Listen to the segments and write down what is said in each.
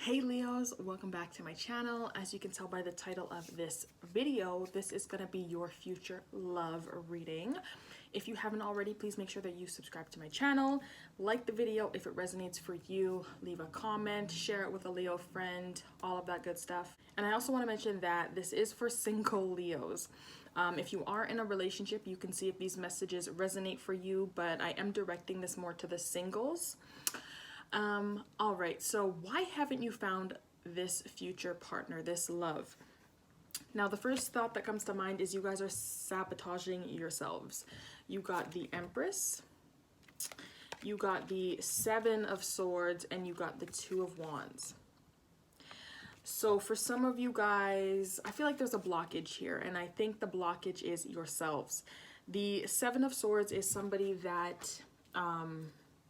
Hey Leos, welcome back to my channel. As you can tell by the title of this video, this is going to be your future love reading. If you haven't already, please make sure that you subscribe to my channel, like the video if it resonates for you, leave a comment, share it with a Leo friend, all of that good stuff. And I also want to mention that this is for single Leos. If you are in a relationship, you can see if these messages resonate for you, but I am directing this more to the singles. All right, so why haven't you found this future partner, this love? Now, the first thought that comes to mind is you guys are sabotaging yourselves. You got the Empress, you got the Seven of Swords, and you got the Two of Wands. So for some of you guys, I feel like there's a blockage here, and I think the blockage is yourselves. The Seven of Swords is somebody that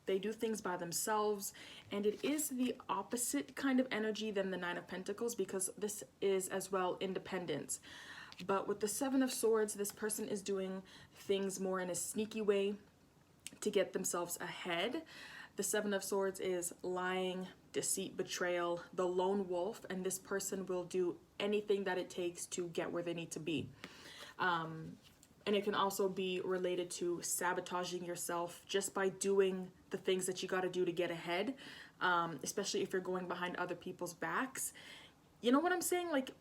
they do things by themselves, and it is the opposite kind of energy than the Nine of Pentacles, because this is as well independence. But with the Seven of Swords, this person is doing things more in a sneaky way to get themselves ahead. The Seven of Swords is lying, deceit, betrayal, the lone wolf, and this person will do anything that it takes to get where they need to be. And it can also be related to sabotaging yourself just by doing the things that you got to do to get ahead, especially if you're going behind other people's backs. You know what I'm saying? Like,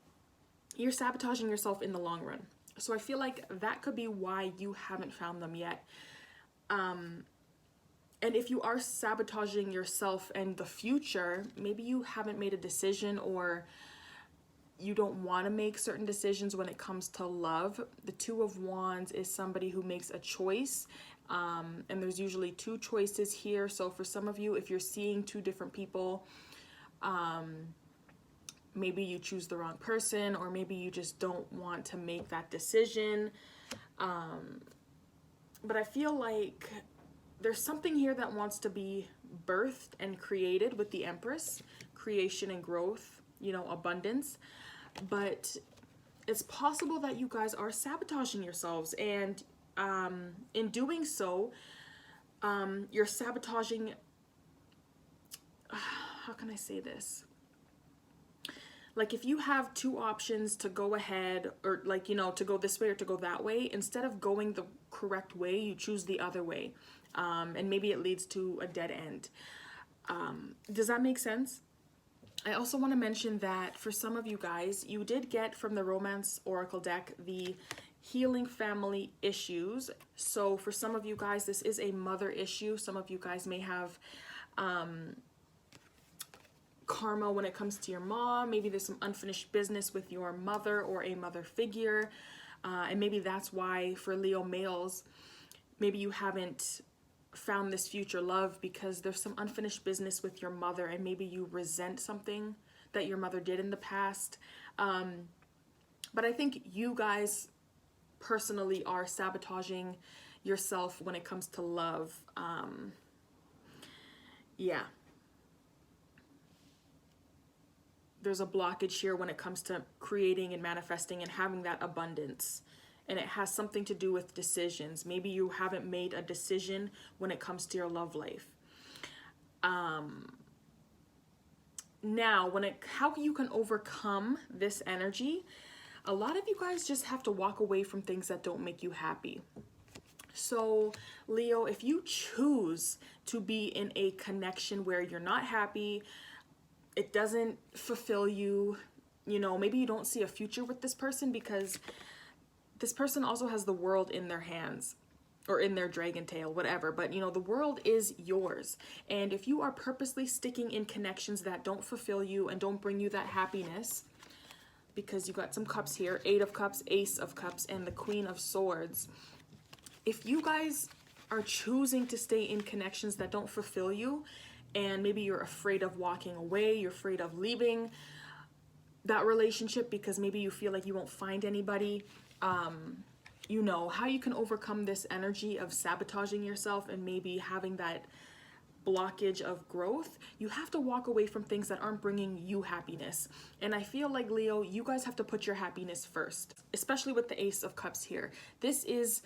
you're sabotaging yourself in the long run. So I feel like that could be why you haven't found them yet. And if you are sabotaging yourself and the future, maybe you haven't made a decision, or you don't want to make certain decisions when it comes to love. The Two of Wands is somebody who makes a choice, and there's usually two choices here. So for some of you, if you're seeing two different people, maybe you choose the wrong person, or maybe you just don't want to make that decision. But I feel like there's something here that wants to be birthed and created with the Empress, creation and growth, you know, abundance. But it's possible that you guys are sabotaging yourselves, and in doing so, you're sabotaging, how can I say this? Like, if you have two options to go ahead, or like, you know, to go this way or to go that way, instead of going the correct way, you choose the other way. And maybe it leads to a dead end. Does that make sense? I also want to mention that for some of you guys, you did get from the Romance Oracle deck the Healing Family Issues. So for some of you guys, this is a mother issue. Some of you guys may have karma when it comes to your mom. Maybe there's some unfinished business with your mother or a mother figure. And maybe that's why for Leo males, maybe you haven't found this future love, because there's some unfinished business with your mother, and maybe you resent something that your mother did in the past. But I think you guys personally are sabotaging yourself when it comes to love. Yeah. There's a blockage here when it comes to creating and manifesting and having that abundance. And it has something to do with decisions. Maybe you haven't made a decision when it comes to your love life. Now, how you can overcome this energy, a lot of you guys just have to walk away from things that don't make you happy. So, Leo, if you choose to be in a connection where you're not happy, it doesn't fulfill you, you know, maybe you don't see a future with this person, because this person also has the world in their hands, or in their dragon tail, whatever. But, you know, the world is yours. And if you are purposely sticking in connections that don't fulfill you and don't bring you that happiness, because you got some cups here, Eight of Cups, Ace of Cups, and the Queen of Swords. If you guys are choosing to stay in connections that don't fulfill you, and maybe you're afraid of walking away, you're afraid of leaving that relationship because maybe you feel like you won't find anybody, you know, how you can overcome this energy of sabotaging yourself and maybe having that blockage of growth, you have to walk away from things that aren't bringing you happiness. And I feel like, Leo, you guys have to put your happiness first, especially with the Ace of Cups here. This is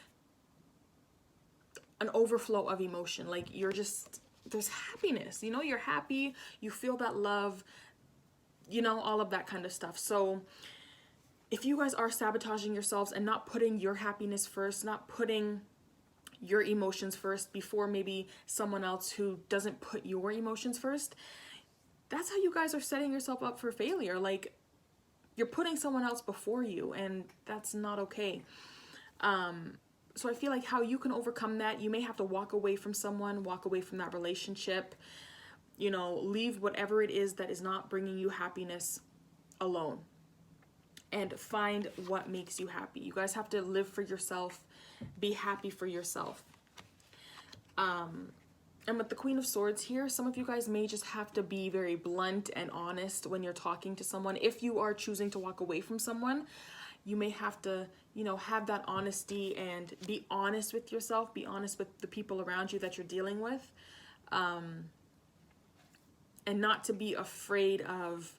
an overflow of emotion. Like, you're just, there's happiness, you know, you're happy, you feel that love, you know, all of that kind of stuff. So if you guys are sabotaging yourselves and not putting your happiness first, not putting your emotions first before maybe someone else who doesn't put your emotions first, that's how you guys are setting yourself up for failure. Like, you're putting someone else before you, and that's not okay. So I feel like how you can overcome that, you may have to walk away from someone, walk away from that relationship, you know, leave whatever it is that is not bringing you happiness alone, and find what makes you happy. You guys have to live for yourself, be happy for yourself. And with the Queen of Swords here, some of you guys may just have to be very blunt and honest when you're talking to someone. If you are choosing to walk away from someone, you may have to, you know, have that honesty and be honest with yourself, be honest with the people around you that you're dealing with, and not to be afraid of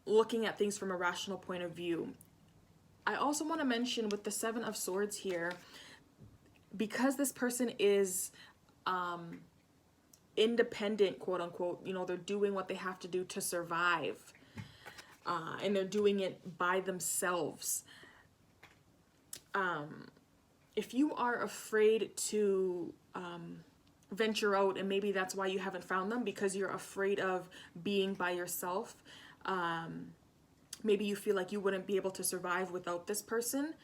looking at things from a rational point of view. I also want to mention with the Seven of Swords here, because this person is independent, quote unquote, you know, they're doing what they have to do to survive, and they're doing it by themselves. If you are afraid to venture out, and maybe that's why you haven't found them, because you're afraid of being by yourself, maybe you feel like you wouldn't be able to survive without this person,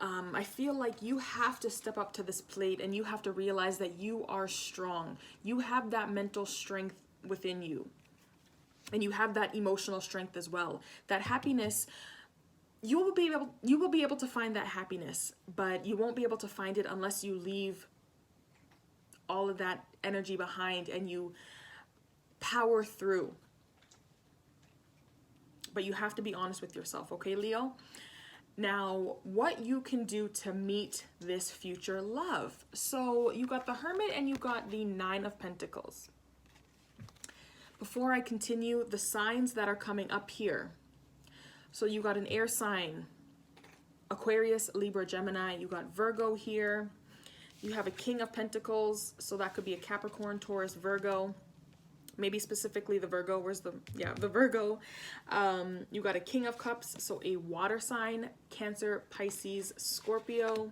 I feel like you have to step up to this plate, and you have to realize that you are strong. You have that mental strength within you, and you have that emotional strength as well. That happiness, you will be able to find that happiness, but you won't be able to find it unless you leave all of that energy behind and you power through. But you have to be honest with yourself, okay, Leo? Now, what you can do to meet this future love. So you got the Hermit and you got the Nine of Pentacles. Before I continue, the signs that are coming up here. So you got an air sign, Aquarius, Libra, Gemini. You got Virgo here. You have a King of Pentacles, so that could be a Capricorn, Taurus, Virgo. Maybe specifically the Virgo. The Virgo. You got a King of Cups, so a water sign, Cancer, Pisces, Scorpio.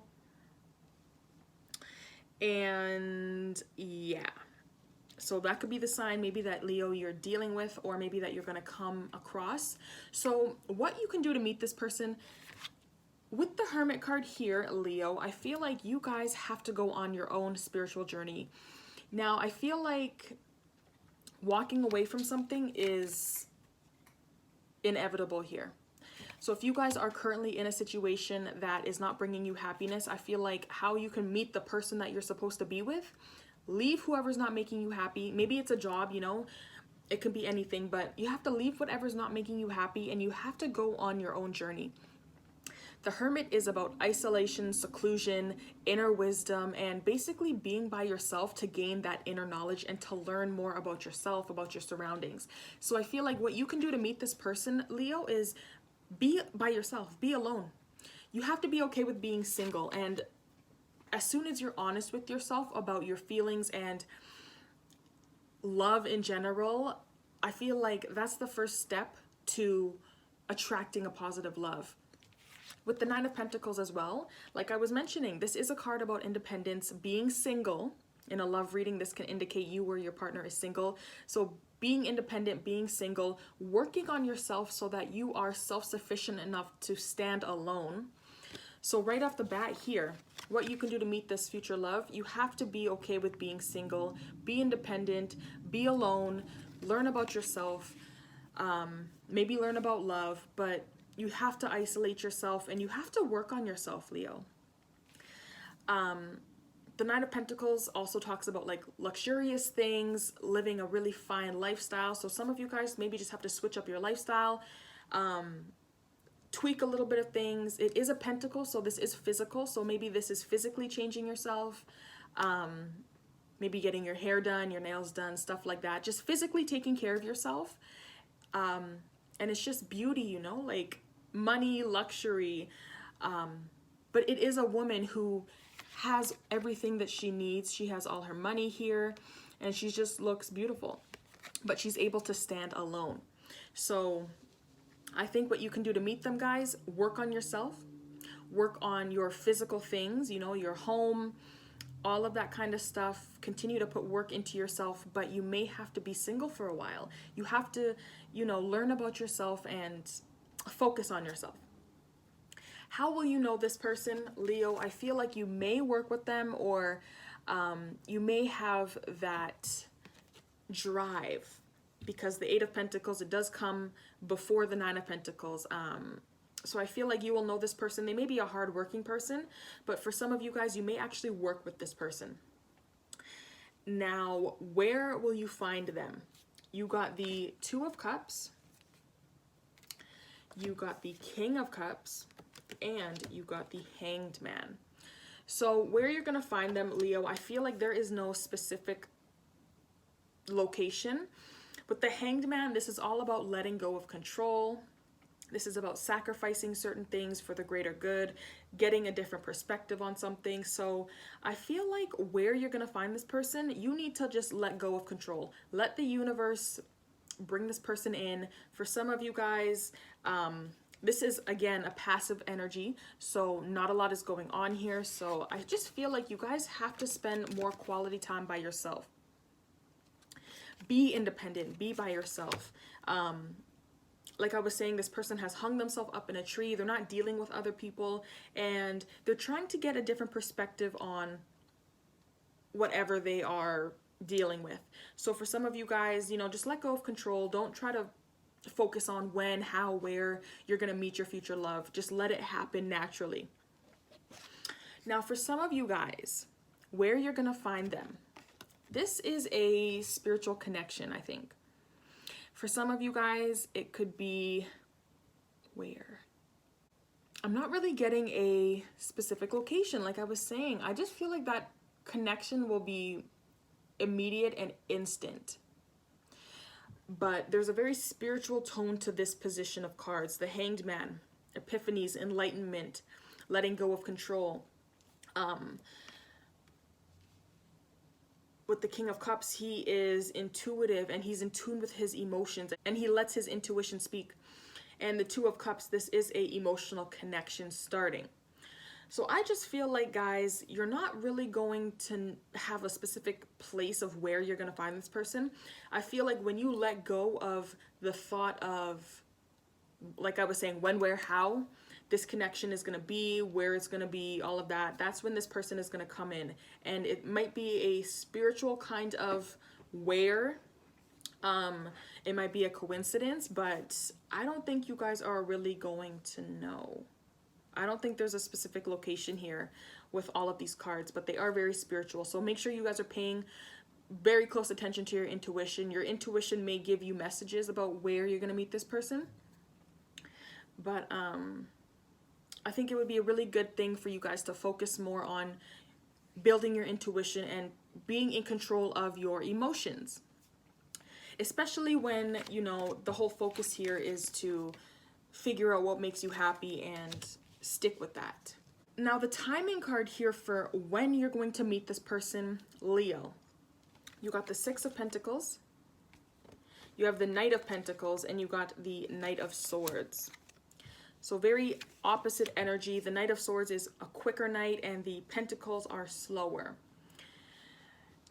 And yeah, so that could be the sign maybe that, Leo, you're dealing with, or maybe that you're going to come across. So what you can do to meet this person, with the Hermit card here, Leo, I feel like you guys have to go on your own spiritual journey. Now, I feel like walking away from something is inevitable here. So if you guys are currently in a situation that is not bringing you happiness, I feel like how you can meet the person that you're supposed to be with, leave whoever's not making you happy. Maybe it's a job, you know, it could be anything, but you have to leave whatever's not making you happy, and you have to go on your own journey. The Hermit is about isolation, seclusion, inner wisdom, and basically being by yourself to gain that inner knowledge and to learn more about yourself, about your surroundings. So I feel like what you can do to meet this person, Leo, is be by yourself, be alone. You have to be okay with being single, and as soon as you're honest with yourself about your feelings and love in general, I feel like that's the first step to attracting a positive love. With the Nine of Pentacles as well, like I was mentioning, this is a card about independence, being single. In a love reading, this can indicate you or your partner is single. So being independent, being single, working on yourself so that you are self-sufficient enough to stand alone. So right off the bat here, what you can do to meet this future love, you have to be okay with being single, be independent, be alone, learn about yourself, maybe learn about love, but you have to isolate yourself and you have to work on yourself, Leo. The Nine of Pentacles also talks about like luxurious things, living a really fine lifestyle. So some of you guys maybe just have to switch up your lifestyle, tweak a little bit of things. It is a pentacle, so this is physical. So maybe this is physically changing yourself, maybe getting your hair done, your nails done, stuff like that. Just physically taking care of yourself. And it's just beauty, you know, like money, luxury. But it is a woman who has everything that she needs. She has all her money here, and she just looks beautiful. but she's able to stand alone. So I think what you can do to meet them, guys, work on yourself, work on your physical things, you know, your home, all of that kind of stuff. Continue to put work into yourself, but you may have to be single for a while. You have to, you know, learn about yourself and focus on yourself. How will you know this person, Leo? I feel like you may work with them, or you may have that drive, because the Eight of Pentacles, it does come before the Nine of Pentacles. So I feel like you will know this person. They may be a hardworking person, but for some of you guys, you may actually work with this person. Now, where will you find them? You got the Two of Cups, you got the King of Cups, and you got the Hanged Man. So where you're going to find them, Leo, I feel like there is no specific location. With the Hanged Man, this is all about letting go of control. This is about sacrificing certain things for the greater good, getting a different perspective on something. So I feel like where you're going to find this person, you need to just let go of control. Let the universe bring this person in. For some of you guys, this is, again, a passive energy, so not a lot is going on here. So I just feel like you guys have to spend more quality time by yourself. Be independent, be by yourself. Like I was saying, this person has hung themselves up in a tree. They're not dealing with other people, and they're trying to get a different perspective on whatever they are dealing with. So for some of you guys, you know, just let go of control. Don't try to focus on when, how, where you're going to meet your future love. Just let it happen naturally. Now, for some of you guys, where you're going to find them, this is a spiritual connection, I think. For some of you guys, it could be where? I'm not really getting a specific location. Like I was saying, I just feel like that connection will be immediate and instant. But there's a very spiritual tone to this position of cards. The Hanged Man, epiphanies, enlightenment, letting go of control. With the King of Cups, he is intuitive and he's in tune with his emotions, and he lets his intuition speak. And the Two of Cups, this is a emotional connection starting. So I just feel like, guys, you're not really going to have a specific place of where you're going to find this person. I feel like when you let go of the thought of, like I was saying, when, where, how this connection is going to be, where it's going to be, all of that, that's when this person is going to come in. And it might be a spiritual kind of where. It might be a coincidence, but I don't think you guys are really going to know. I don't think there's a specific location here with all of these cards, but they are very spiritual. So make sure you guys are paying very close attention to your intuition. Your intuition may give you messages about where you're going to meet this person. But I think it would be a really good thing for you guys to focus more on building your intuition and being in control of your emotions. Especially when, you know, the whole focus here is to figure out what makes you happy and stick with that. Now, the timing card here for when you're going to meet this person, Leo. You got the Six of Pentacles, you have the Knight of Pentacles, and you got the Knight of Swords. So very opposite energy. The Knight of Swords is a quicker knight and the Pentacles are slower.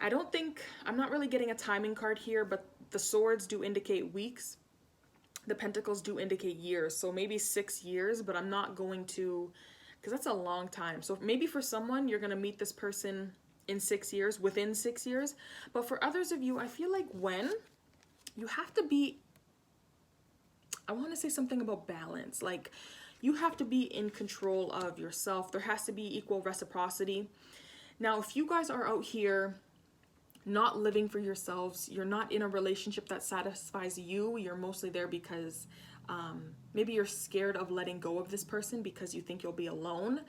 I'm not really getting a timing card here, but the swords do indicate weeks. The Pentacles do indicate years. So maybe 6 years, but I'm not going to, because that's a long time. So maybe for someone, you're going to meet this person in 6 years, within 6 years. But for others of you, I feel like when you have to be, I want to say something about balance. Like, you have to be in control of yourself. There has to be equal reciprocity. Now, if you guys are out here not living for yourselves, you're not in a relationship that satisfies you, you're mostly there because maybe you're scared of letting go of this person because you think you'll be alone.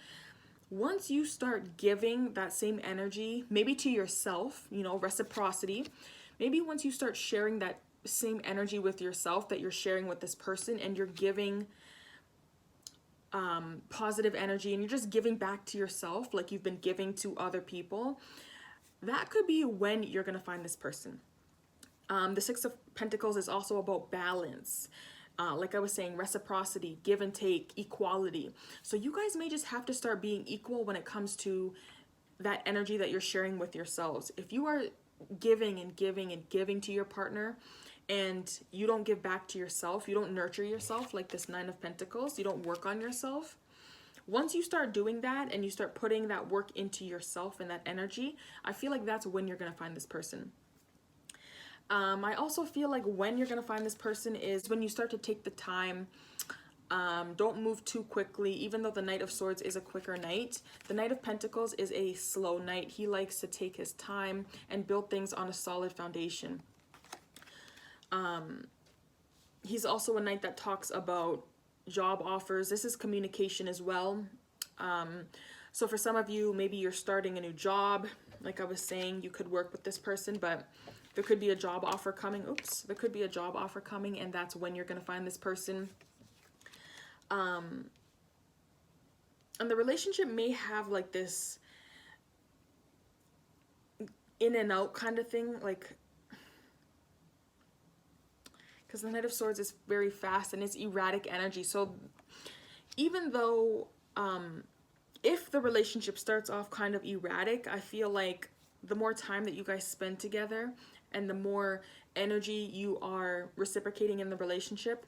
Once you start giving that same energy, maybe to yourself, you know, reciprocity, maybe once you start sharing that same energy with yourself that you're sharing with this person, and you're giving positive energy and you're just giving back to yourself like you've been giving to other people, that could be when you're going to find this person. The Six of Pentacles is also about balance. Like I was saying, reciprocity, give and take, equality. So you guys may just have to start being equal when it comes to that energy that you're sharing with yourselves. If you are giving and giving and giving to your partner and you don't give back to yourself, you don't nurture yourself, like this Nine of Pentacles, you don't work on yourself. Once you start doing that and you start putting that work into yourself and that energy, I feel like that's when you're going to find this person. I also feel like when you're going to find this person is when you start to take the time. Don't move too quickly, even though the Knight of Swords is a quicker knight. The Knight of Pentacles is a slow knight. He likes to take his time and build things on a solid foundation. He's also a knight that talks about job offers. This is communication as well. So for some of you, maybe you're starting a new job. Like I was saying, you could work with this person, but there could be a job offer coming. Oops, there could be a job offer coming, and that's when you're going to find this person. And the relationship may have like this in and out kind of thing, like, because the Knight of Swords is very fast and it's erratic energy. So even though if the relationship starts off kind of erratic, I feel like the more time that you guys spend together and the more energy you are reciprocating in the relationship,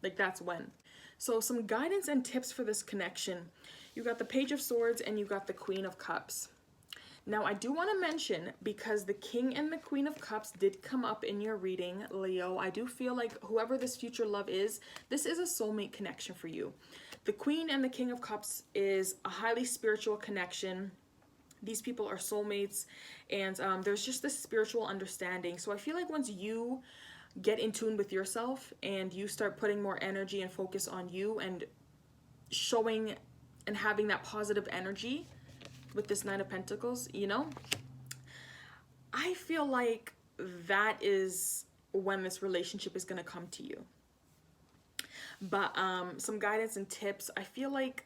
like that's when. So some guidance and tips for this connection. You got the Page of Swords and you got the Queen of Cups. Now I do want to mention, because the King and the Queen of Cups did come up in your reading, Leo, I do feel like whoever this future love is, this is a soulmate connection for you. The Queen and the King of Cups is a highly spiritual connection. These people are soulmates, and there's just this spiritual understanding. So I feel like once you get in tune with yourself and you start putting more energy and focus on you and showing and having that positive energy with this Nine of Pentacles, you know, I feel like that is when this relationship is going to come to you. But some guidance and tips. I feel like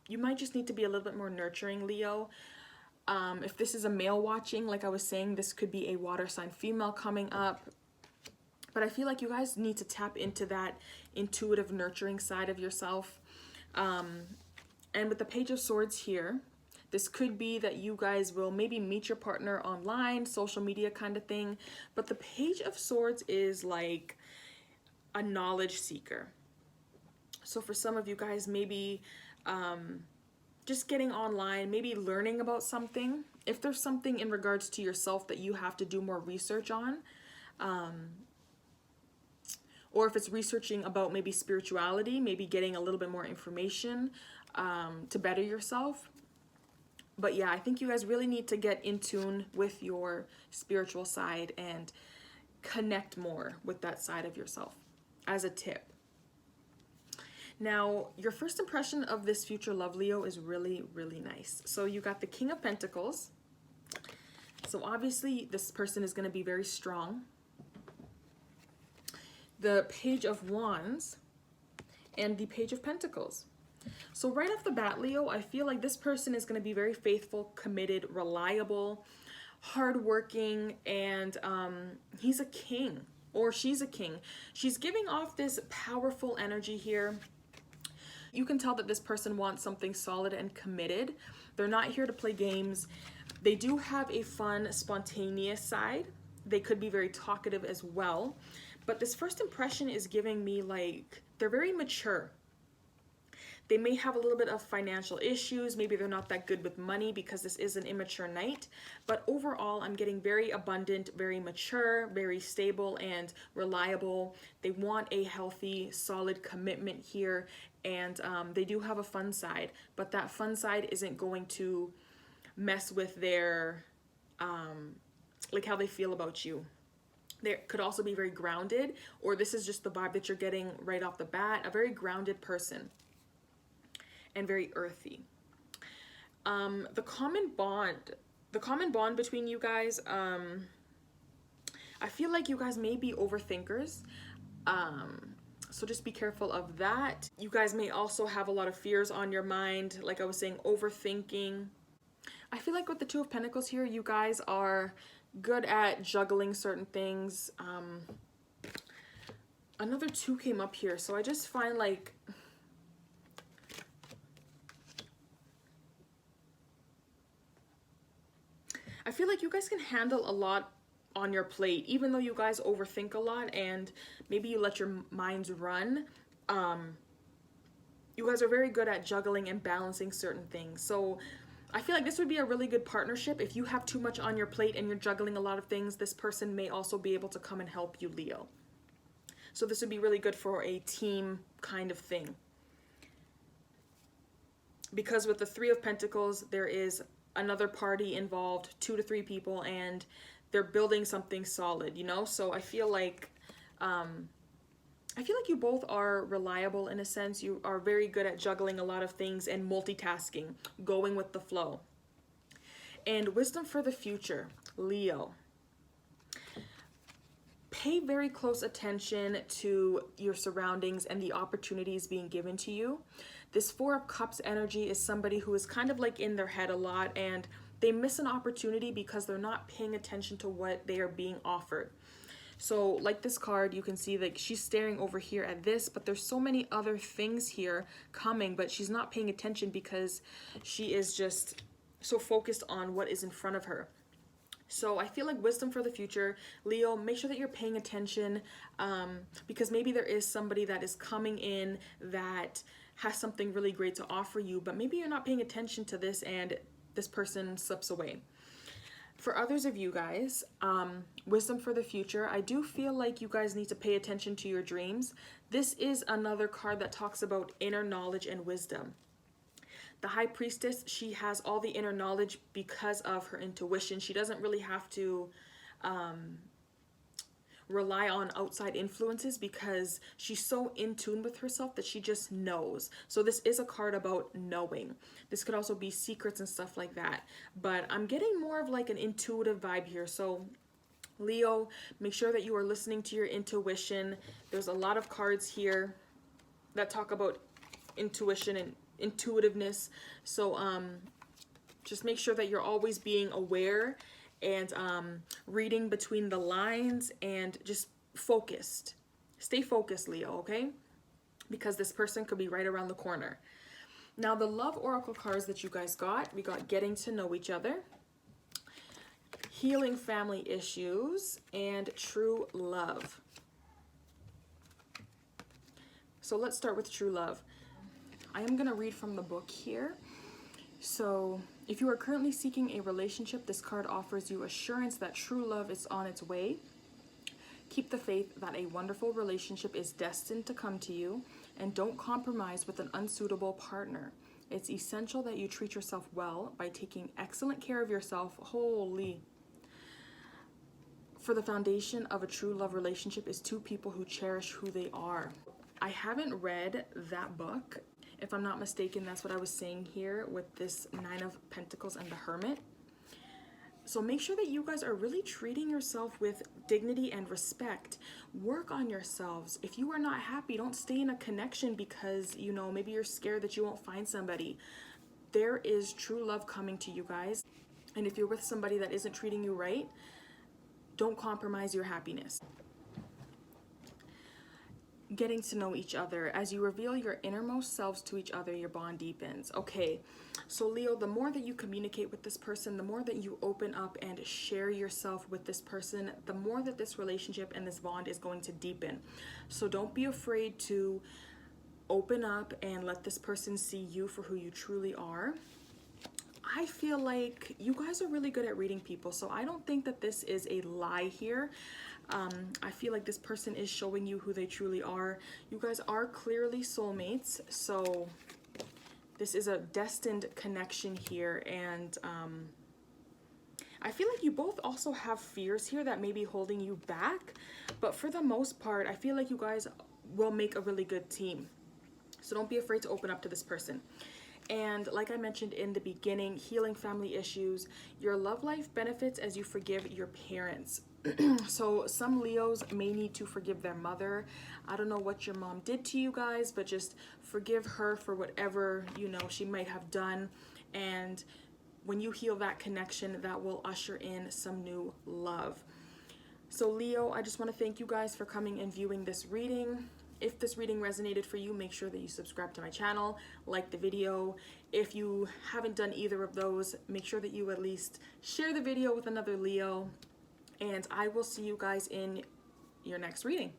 you might just need to be a little bit more nurturing, Leo. If this is a male watching, like I was saying, this could be a water sign female coming up. But I feel like you guys need to tap into that intuitive, nurturing side of yourself. And with the Page of Swords here, this could be that you guys will maybe meet your partner online, social media kind of thing. But the Page of Swords is like a knowledge seeker. So for some of you guys, maybe just getting online, maybe learning about something. If there's something in regards to yourself that you have to do more research on, or if it's researching about maybe spirituality, maybe getting a little bit more information to better yourself. But yeah, I think you guys really need to get in tune with your spiritual side and connect more with that side of yourself as a tip. Now, your first impression of this future love, Leo, is really, really nice. So you got the King of Pentacles. So obviously this person is going to be very strong. The Page of Wands and the Page of Pentacles. So right off the bat, Leo, I feel like this person is going to be very faithful, committed, reliable, hardworking, and he's a king or she's a king. She's giving off this powerful energy here. You can tell that this person wants something solid and committed. They're not here to play games. They do have a fun, spontaneous side. They could be very talkative as well. But this first impression is giving me like they're very mature. They may have a little bit of financial issues. Maybe they're not that good with money because this is an immature knight. But overall, I'm getting very abundant, very mature, very stable and reliable. They want a healthy, solid commitment here. And they do have a fun side. But that fun side isn't going to mess with their, like how they feel about you. They could also be very grounded, or this is just the vibe that you're getting right off the bat. A very grounded person. And very earthy. The common bond between you guys, I feel like you guys may be overthinkers. So just be careful of that. You guys may also have a lot of fears on your mind. Like I was saying, overthinking. I feel like with the Two of Pentacles here, you guys are good at juggling certain things. Another 2 came up here, so I just find like I feel like you guys can handle a lot on your plate, even though you guys overthink a lot and maybe you let your minds run. You guys are very good at juggling and balancing certain things. So I feel like this would be a really good partnership. If you have too much on your plate and you're juggling a lot of things, this person may also be able to come and help you, Leo. So this would be really good for a team kind of thing. Because with the 3 of Pentacles, there is another party involved, 2 to 3 people, and they're building something solid, you know? So I feel like you both are reliable in a sense. You are very good at juggling a lot of things and multitasking, going with the flow. And wisdom for the future, Leo. Pay very close attention to your surroundings and the opportunities being given to you. This 4 of Cups energy is somebody who is kind of like in their head a lot, and they miss an opportunity because they're not paying attention to what they are being offered. So like this card, you can see that she's staring over here at this, but there's so many other things here coming, but she's not paying attention because she is just so focused on what is in front of her. So I feel like wisdom for the future, Leo, make sure that you're paying attention, because maybe there is somebody that is coming in that has something really great to offer you, but maybe you're not paying attention to this and this person slips away. For others of you guys, wisdom for the future, I do feel like you guys need to pay attention to your dreams. This is another card that talks about inner knowledge and wisdom. The High Priestess, she has all the inner knowledge because of her intuition. She doesn't really have to rely on outside influences because she's so in tune with herself that she just knows. So this is a card about knowing. This could also be secrets and stuff like that. But I'm getting more of like an intuitive vibe here. So Leo, make sure that you are listening to your intuition. There's a lot of cards here that talk about intuition and intuitiveness. So just make sure that you're always being aware and reading between the lines and just focused. Stay focused, Leo, okay? Because this person could be right around the corner. Now, the love oracle cards that you guys got, we got getting to know each other, healing family issues, and true love. So let's start with true love. I am going to read from the book here. So if you are currently seeking a relationship, this card offers you assurance that true love is on its way. Keep the faith that a wonderful relationship is destined to come to you, and don't compromise with an unsuitable partner. It's essential that you treat yourself well by taking excellent care of yourself. Holy. For the foundation of a true love relationship is 2 people who cherish who they are. I haven't read that book. If I'm not mistaken, that's what I was saying here with this 9 of Pentacles and the Hermit. So make sure that you guys are really treating yourself with dignity and respect. Work on yourselves. If you are not happy, don't stay in a connection because, you know, maybe you're scared that you won't find somebody. There is true love coming to you guys. And if you're with somebody that isn't treating you right, don't compromise your happiness. Getting to know each other. As you reveal your innermost selves to each other, your bond deepens. Okay, so Leo, the more that you communicate with this person, the more that you open up and share yourself with this person, the more that this relationship and this bond is going to deepen. So don't be afraid to open up and let this person see you for who you truly are. I feel like you guys are really good at reading people, so I don't think that this is a lie here. I feel like this person is showing you who they truly are. You guys are clearly soulmates, so this is a destined connection here, and I feel like you both also have fears here that may be holding you back, but for the most part, I feel like you guys will make a really good team. So don't be afraid to open up to this person. And like I mentioned in the beginning, healing family issues, your love life benefits as you forgive your parents. So some Leos may need to forgive their mother. I don't know what your mom did to you guys, but just forgive her for whatever, you know, she might have done. And when you heal that connection, that will usher in some new love. So Leo, I just want to thank you guys for coming and viewing this reading. If this reading resonated for you, make sure that you subscribe to my channel, like the video. If you haven't done either of those, make sure that you at least share the video with another Leo. And I will see you guys in your next reading.